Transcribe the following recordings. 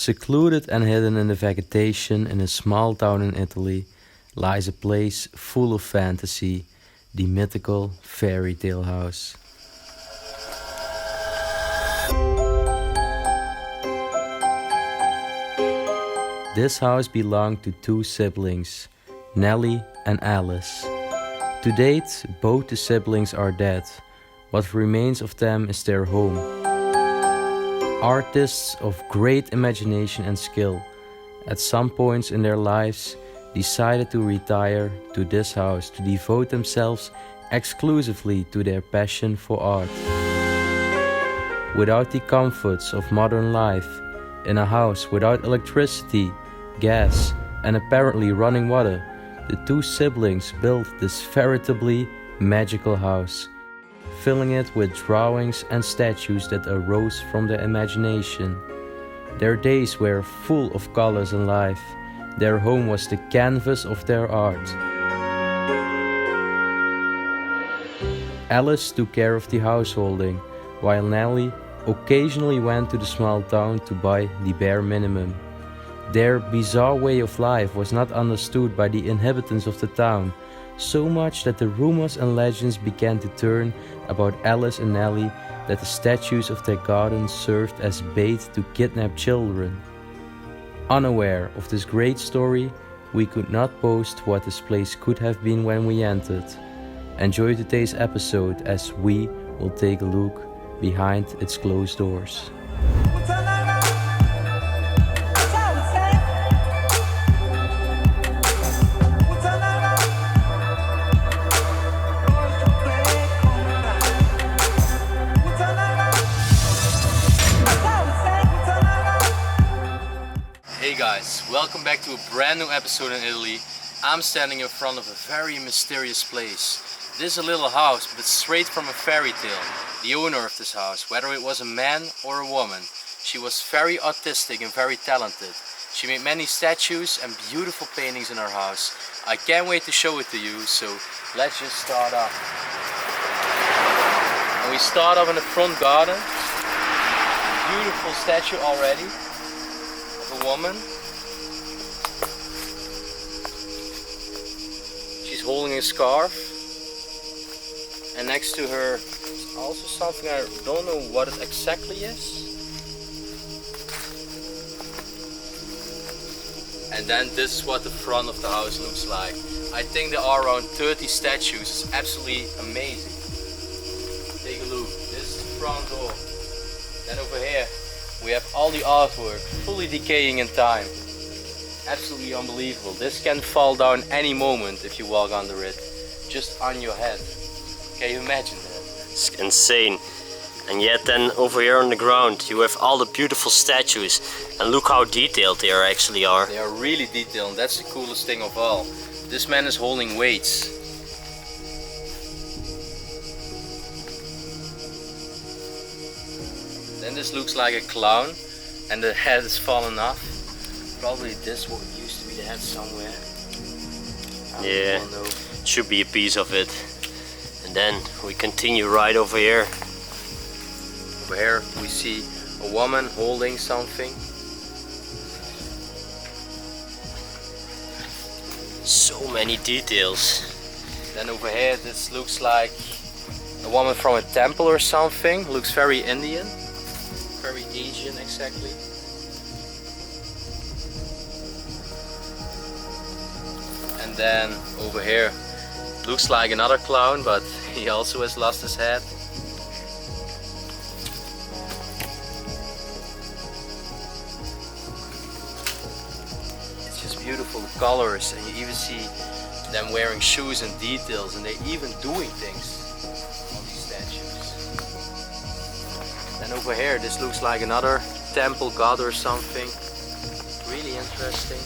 Secluded and hidden in the vegetation in a small town in Italy lies a place full of fantasy, the mythical fairy tale house. This house belonged to two siblings, Nelly and Alice. To date, both the siblings are dead. What remains of them is their home. Artists of great imagination and skill, at some points in their lives, decided to retire to this house to devote themselves exclusively to their passion for art. Without the comforts of modern life, in a house without electricity, gas, and apparently running water, the two siblings built this veritably magical house, filling it with drawings and statues that arose from their imagination. Their days were full of colors and life. Their home was the canvas of their art. Alice took care of the householding, while Nelly occasionally went to the small town to buy the bare minimum. Their bizarre way of life was not understood by the inhabitants of the town, so much that the rumors and legends began to turn about Alice and Nelly that the statues of their garden served as bait to kidnap children. Unaware of this great story, we could not boast what this place could have been when we entered. Enjoy today's episode as we will take a look behind its closed doors. Hey guys, welcome back to a brand new episode in Italy. I'm standing in front of a very mysterious place. This is a little house, but straight from a fairy tale. The owner of this house, whether it was a man or a woman, she was very artistic and very talented. She made many statues and beautiful paintings in her house. I can't wait to show it to you, so let's just start off. And we start off in the front garden. Beautiful statue already. A woman. She's holding a scarf, and next to her is also something I don't know what it exactly is. And then this is what the front of the house looks like. I think there are around 30 statues. It's absolutely amazing. Take a look. This is the front door. Then over here we have all the artwork, fully decaying in time. Absolutely unbelievable. This can fall down any moment if you walk under it, just on your head. Can you imagine that? It's insane. And yet then over here on the ground you have all the beautiful statues, and look how detailed they actually are. They are really detailed, and that's the coolest thing of all. This man is holding weights. Then this looks like a clown, and the head is fallen off. Probably this one used to be the head somewhere. Yeah, should be a piece of it. And then we continue right over here. Over here we see a woman holding something. So many details. Then over here this looks like a woman from a temple or something. Looks very Indian. Very Asian exactly. And then over here looks like another clown, but he also has lost his head. It's just beautiful colors, and you even see them wearing shoes and details, and they're even doing things on these statues. And over here this looks like another temple god or something. Really interesting.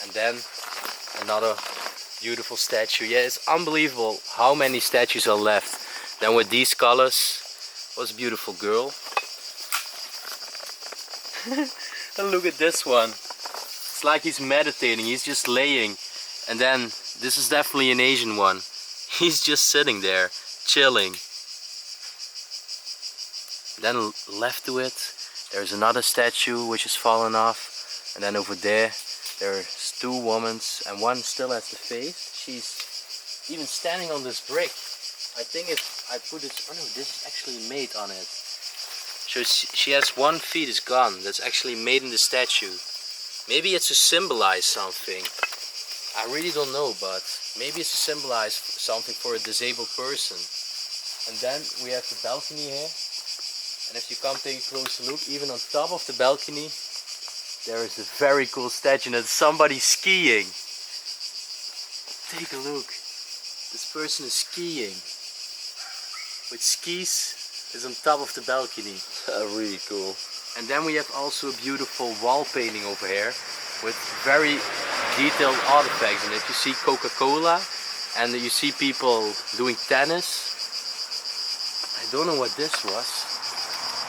And then another beautiful statue. Yeah, it's unbelievable how many statues are left. Then with these colors was a beautiful girl. And look at this one. It's like he's meditating, he's just laying. And then, this is definitely an Asian one. He's just sitting there, chilling. Then left to it, there's another statue which is fallen off. And then over there's two women, and one still has the face. She's even standing on this brick. I think if I put it, oh no, this is actually made on it. So she has one feet is gone, that's actually made in the statue. Maybe it's to symbolize something. I really don't know, but maybe it's to symbolize something for a disabled person. And then we have the balcony here. And if you come take a closer look, even on top of the balcony, there is a very cool statue and it's somebody skiing. Take a look. This person is skiing. With skis is on top of the balcony. Really cool. And then we have also a beautiful wall painting over here with very detailed artifacts. And if you see Coca-Cola and you see people doing tennis, I don't know what this was,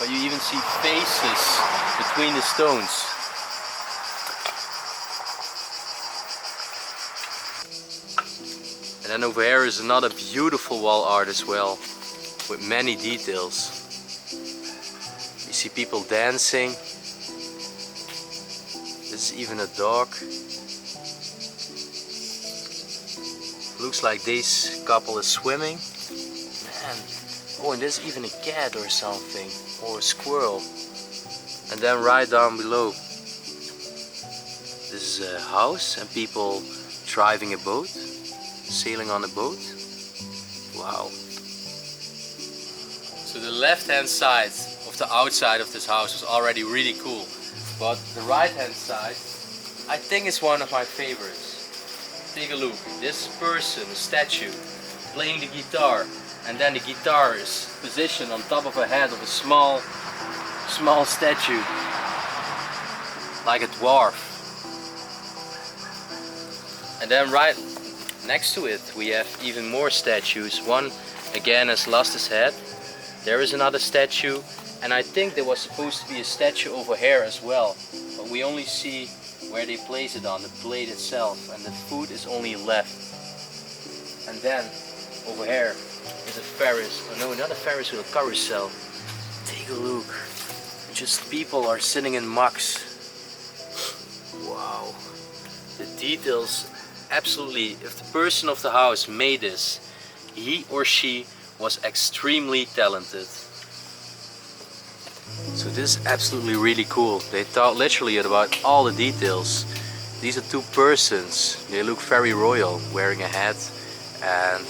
but you even see faces between the stones. And then over here is another beautiful wall art as well, with many details. You see people dancing. This is even a dog. Looks like this couple is swimming. Man. Oh, and there's even a cat or something, or a squirrel. And then right down below, this is a house and people driving a boat, sailing on a boat. Wow. So the left hand side of the outside of this house was already really cool. But the right hand side, I think is one of my favorites. Take a look. This person, a statue, playing the guitar. And then the guitar is positioned on top of a head of a small statue. Like a dwarf. And then right next to it we have even more statues. One again has lost his head. There is another statue, and I think there was supposed to be a statue over here as well, but we only see where they place it on the plate itself, and the food is only left. And then over here is a Ferris, oh no, not a Ferris wheel, a carousel. Take a look, just people are sitting in mucks. Wow, the details, absolutely. If the person of the house made this, he or she was extremely talented. So this is absolutely really cool. They thought literally about all the details. These are two persons. They look very royal, wearing a hat, and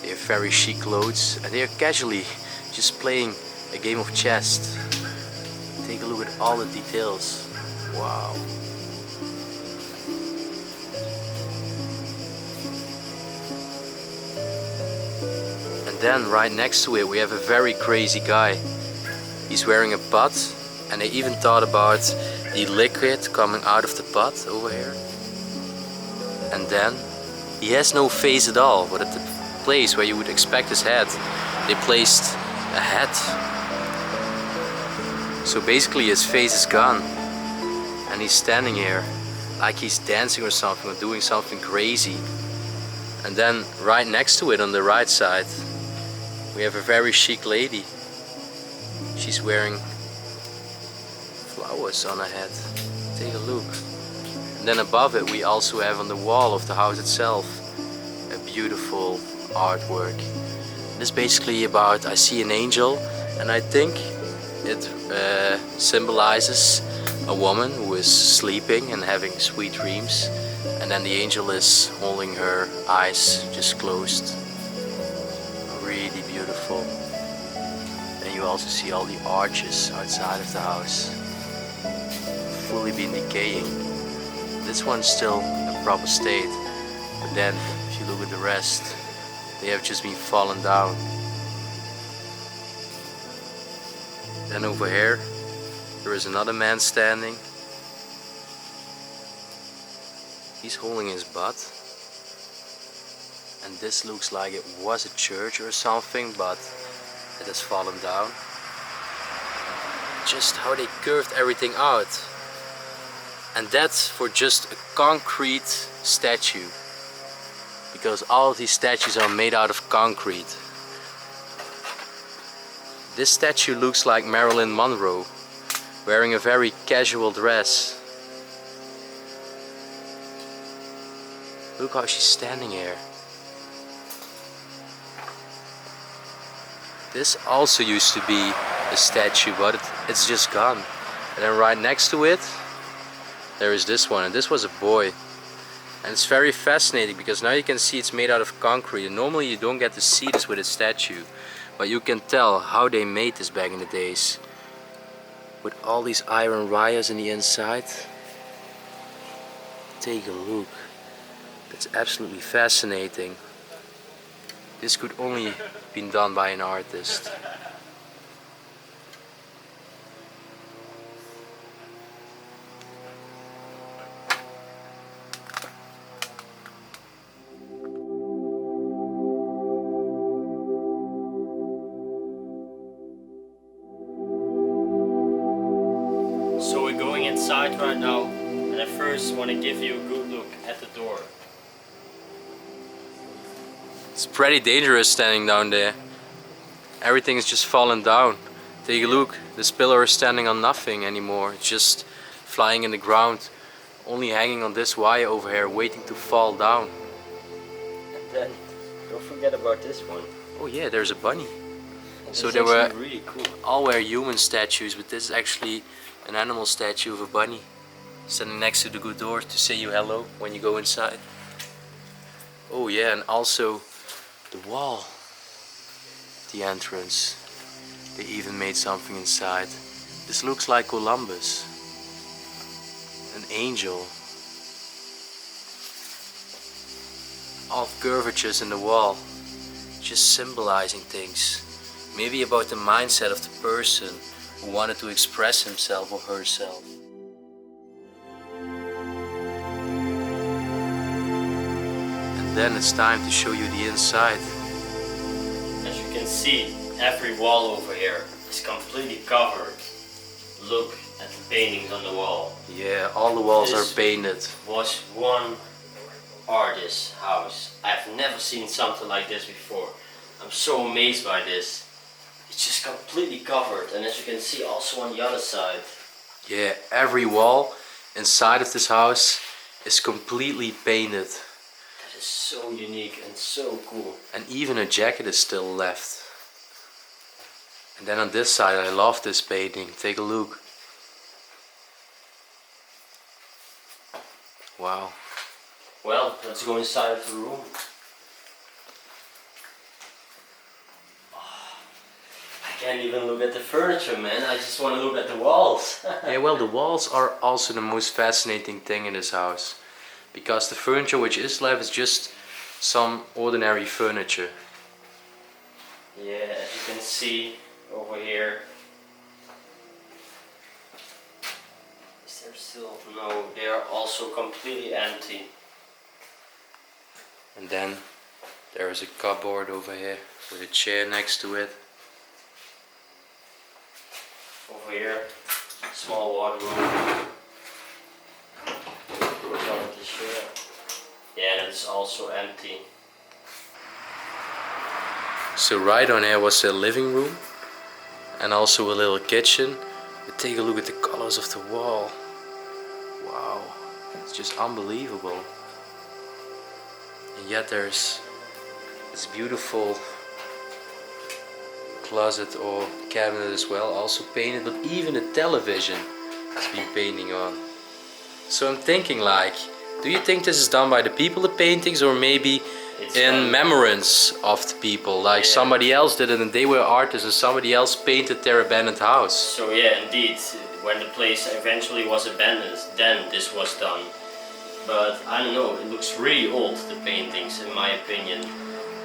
they have very chic clothes, and they are casually just playing a game of chess. Take a look at all the details. Wow. Then right next to it we have a very crazy guy. He's wearing a pot, and they even thought about the liquid coming out of the pot over here. And then he has no face at all, but at the place where you would expect his head, they placed a hat. So basically his face is gone, and he's standing here like he's dancing or something, or doing something crazy. And then right next to it on the right side we have a very chic lady. She's wearing flowers on her head. Take a look. And then above it we also have on the wall of the house itself a beautiful artwork. This is basically about, I see an angel, and I think it symbolizes a woman who is sleeping and having sweet dreams, and then the angel is holding her eyes just closed. Really beautiful. And you also see all the arches outside of the house, fully been decaying. This one's still in proper state, but then if you look at the rest, they have just been fallen down. Then over here there is another man standing. He's holding his butt. And this looks like it was a church or something, but it has fallen down. Just how they curved everything out. And that's for just a concrete statue. Because all of these statues are made out of concrete. This statue looks like Marilyn Monroe, wearing a very casual dress. Look how she's standing here. This also used to be a statue, but it's just gone. And then right next to it, there is this one, and this was a boy. And it's very fascinating because now you can see it's made out of concrete. And normally you don't get to see this with a statue, but you can tell how they made this back in the days. With all these iron wires in the inside. Take a look. That's absolutely fascinating. This could only been done by an artist. So we're going inside right now, and I first want to give you a good look at the door. It's pretty dangerous standing down there. Everything is just falling down. Take a look, this pillar is standing on nothing anymore. It's just flying in the ground, only hanging on this wire over here, waiting to fall down. And then, don't forget about this one. Oh yeah, there's a bunny. So It's there were actually really cool. all were human statues, but this is actually an animal statue of a bunny standing next to the good door to say you hello when you go inside. Oh yeah, and also the wall, the entrance. They even made something inside. This looks like Columbus, an angel. All curvatures in the wall, just symbolizing things. Maybe about the mindset of the person who wanted to express himself or herself. And then it's time to show you the inside. As you can see, every wall over here is completely covered. Look at the paintings on the wall. Yeah, all the walls This are painted. Was one artist's house. I've never seen something like this before. I'm so amazed by this. It's just completely covered, and as you can see also on the other side. Yeah, every wall inside of this house is completely painted. That is so unique and so cool. And even a jacket is still left. And then on this side, I love this painting. Take a look. Wow. Well, let's go inside of the room. I can't even look at the furniture, man. I just want to look at the walls. Yeah, well, the walls are also the most fascinating thing in this house. Because the furniture which is left is just some ordinary furniture. Yeah, as you can see over here. Is there still? No, they are also completely empty. And then there is a cupboard over here with a chair next to it. Over here, small wardrobe. Cover the chair. Yeah, that is also empty. So right on here was the living room and also a little kitchen. But take a look at the colors of the wall. Wow, it's just unbelievable. And yet there's this beautiful closet or cabinet as well, also painted, but even the television has been painting on. So I'm thinking, like, do you think this is done by the people, the paintings, or maybe It's in done. remembrance of the people, like Yeah. somebody else did it and they were artists and somebody else painted their abandoned house? So yeah, indeed, when the place eventually was abandoned, then this was done. But I don't know, it looks really old, the paintings, in my opinion.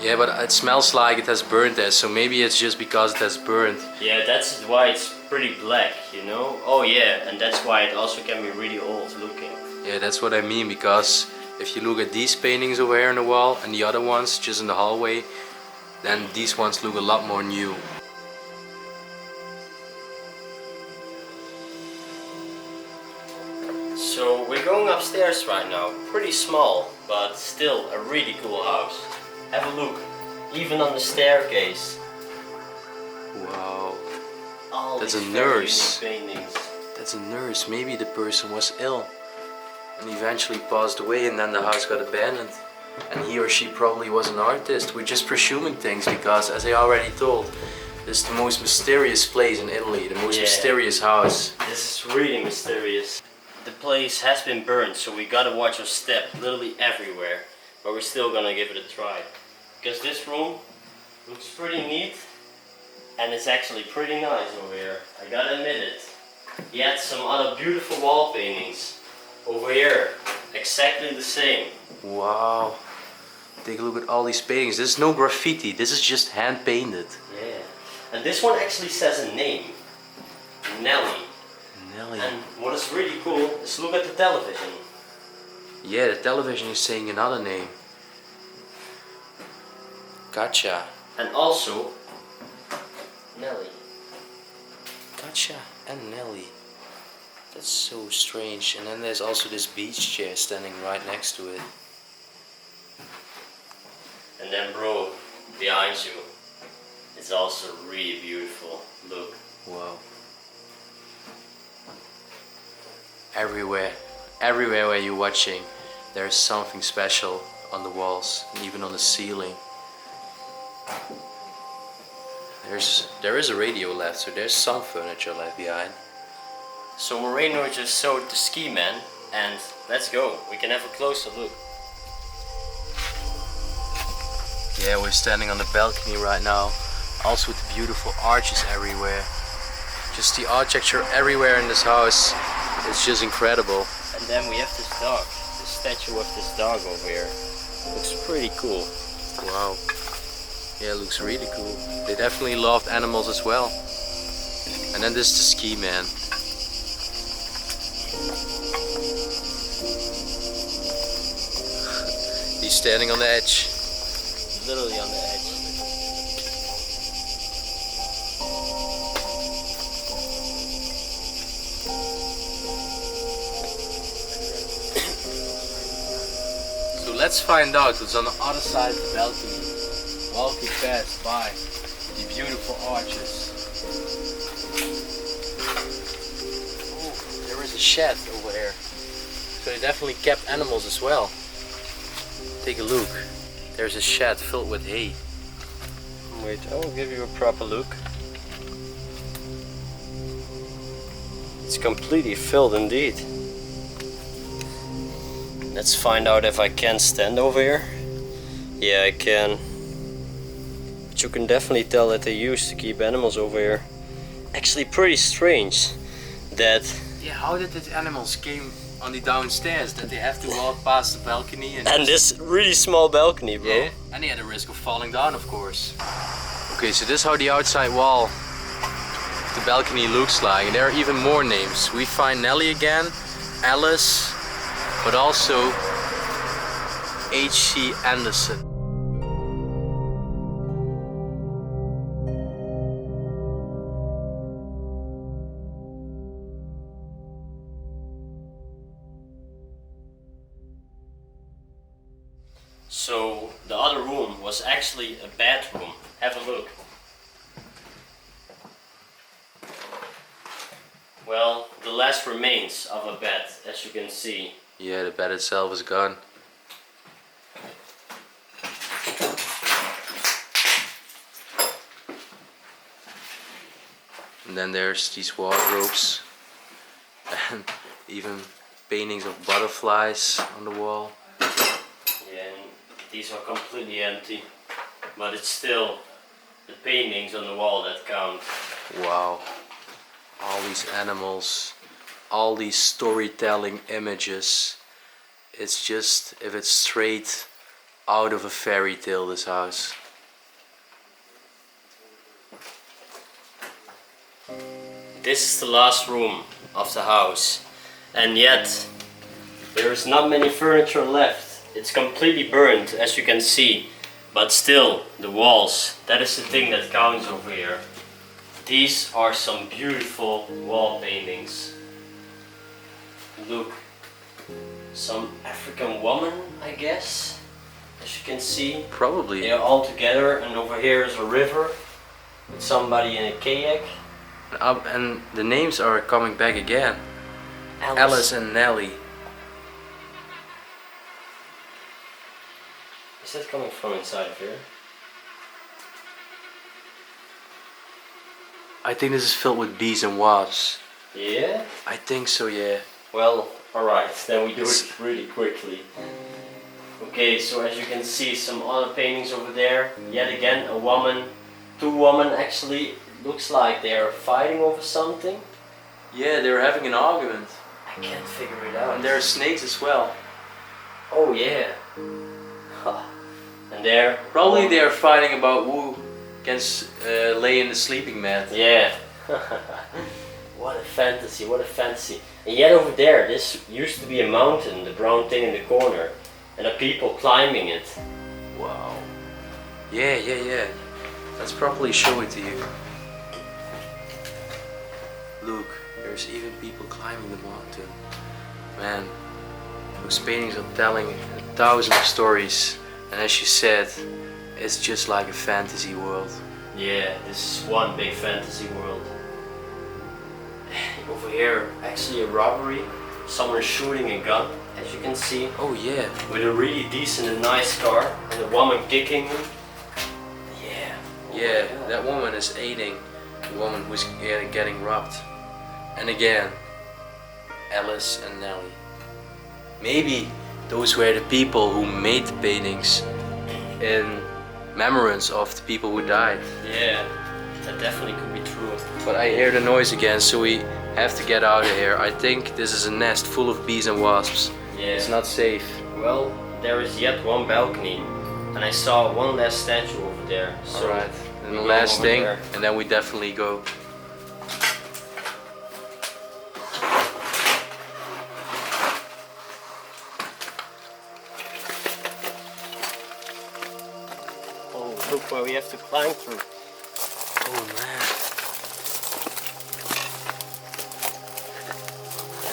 Yeah, but it smells like it has burned there, so maybe it's just because it has burned. Yeah, that's why it's pretty black, you know? Oh yeah, and that's why it also can be really old looking. Yeah, that's what I mean, because if you look at these paintings over here on the wall and the other ones just in the hallway, then these ones look a lot more new. So we're going upstairs right now. Pretty small, but still a really cool house. Have a look, even on the staircase. Wow. All That's these a very nurse. unique paintings. That's a nurse. Maybe the person was ill and eventually passed away, and then the house got abandoned. And he or she probably was an artist. We're just presuming things because, as I already told, this is the most mysterious place in Italy, the most mysterious house. This is really mysterious. The place has been burned, so we gotta watch our step literally everywhere. But we're still gonna give it a try. Because this room looks pretty neat, and it's actually pretty nice over here. I gotta admit it. Yet some other beautiful wall paintings over here, exactly the same. Wow. Take a look at all these paintings. This is no graffiti, this is just hand painted. Yeah. And this one actually says a name. Nelly. Nelly. And what is really cool is look at the television. Yeah, the television is saying another name. Katia. And also Nelly. Katia and Nelly. That's so strange. And then there's also this beach chair standing right next to it. And then bro, behind you, it's also really beautiful. Look. Wow. Everywhere where you're watching, there's something special on the walls and even on the ceiling. There is a radio left, so there's some furniture left behind. So Moreno just showed the ski man, and let's go. We can have a closer look. Yeah, we're standing on the balcony right now, also with the beautiful arches everywhere. Just the architecture everywhere in this house is just incredible. And then we have this dog, the statue of this dog over here. Looks pretty cool. Wow. Yeah, it looks really cool. They definitely loved animals as well. And then this is the ski man. He's standing on the edge. Literally on the edge. So let's find out what's on the other side of the balcony. Walking past by the beautiful arches. Oh, there is a shed over here. So they definitely kept animals as well. Take a look. There's a shed filled with hay. Wait, I will give you a proper look. It's completely filled indeed. Let's find out if I can stand over here. Yeah, I can. But you can definitely tell that they used to keep animals over here. Actually pretty strange that... Yeah, how did these animals came on the downstairs that they have to walk past the balcony And this really small balcony, bro. Yeah, and they had a risk of falling down, of course. Okay, so this is how the outside wall of the balcony looks like. And there are even more names. We find Nelly again, Alice, but also H.C. Anderson. So the other room was actually a bathroom. Have a look. Well, the last remains of a bed, as you can see. Yeah, the bed itself is gone. And then there's these wardrobes and even paintings of butterflies on the wall. Yeah, and these are completely empty, but it's still the paintings on the wall that count. Wow. All these animals, all these storytelling images. It's just, if it's straight out of a fairy tale, this house. This is the last room of the house, and yet there is not many furniture left. It's completely burned, as you can see, but still the walls, that is the thing that counts over here. These are some beautiful wall paintings. Look some African woman, I guess, as you can see. Probably. They are all together, and over here is a river with somebody in a kayak. And the names are coming back again. Alice and Nelly. Is that coming from inside of here? I think this is filled with bees and wasps. Yeah? I think so, yeah. Well, alright, then we do it really quickly. Okay, so as you can see, some other paintings over there. Yet again, a woman, two women actually. Looks like they're fighting over something. Yeah, they're having an argument. I can't figure it out. And there are snakes as well. Oh yeah. And there. Probably they are fighting about who can lay in the sleeping mat. Yeah. What a fantasy, what a fantasy. And yet over there, this used to be a mountain, the brown thing in the corner. And the people climbing it. Wow. Yeah, yeah, yeah. Let's properly show it to you. Look, there's even people climbing the mountain. Man, those paintings are telling 1,000 stories. And as you said, it's just like a fantasy world. Yeah, this is one big fantasy world. Over here, actually a robbery. Someone shooting a gun, as you can see. Oh yeah. With a really decent and nice car. And a woman kicking him. Yeah. Oh Yeah, that woman is aiding the woman who's getting robbed. And again, Alice and Nelly. Maybe those were the people who made the paintings in remembrance of the people who died. Yeah, that definitely could be true. But I hear the noise again, so we have to get out of here. I think this is a nest full of bees and wasps. Yeah. It's not safe. Well, there is yet one balcony. And I saw one last statue over there. So Alright, and the we go last over thing, there. and then we definitely go. Oh, look where we have to climb through. Oh man.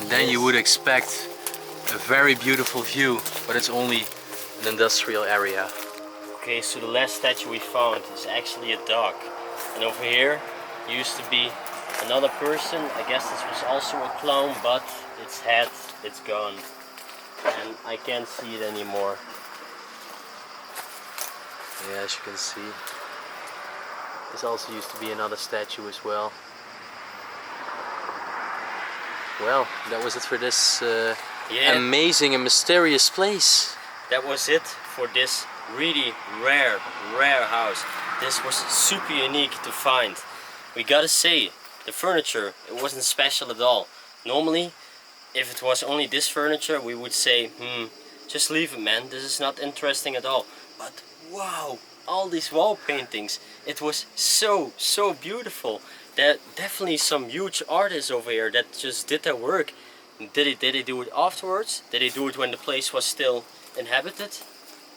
And then you would expect a very beautiful view, but it's only an industrial area. Okay, so the last statue we found is actually a dog. And over here used to be another person. I guess this was also a clown, but its head, it's gone. And I can't see it anymore. Yeah, as you can see. This also used to be another statue as well. Well, that was it for this amazing and mysterious place. That was it for this really rare house. This was super unique to find. We gotta say, the furniture, it wasn't special at all. Normally, if it was only this furniture, we would say, just leave it, man, this is not interesting at all. But wow, all these wall paintings, it was so beautiful. There are definitely some huge artists over here that just did their work. Did they do it afterwards? Did they do it when the place was still inhabited?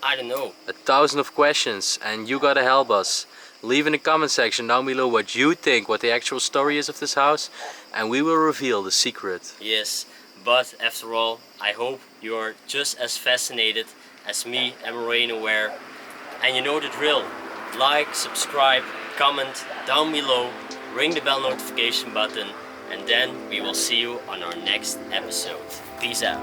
I don't know. 1,000 of questions, and you gotta help us. Leave in the comment section down below what you think, what the actual story is of this house, and we will reveal the secret. Yes, but after all, I hope you are just as fascinated as me and Moreno were. And you know the drill. Like, subscribe, comment down below, ring the bell notification button, and then we will see you on our next episode. Peace out.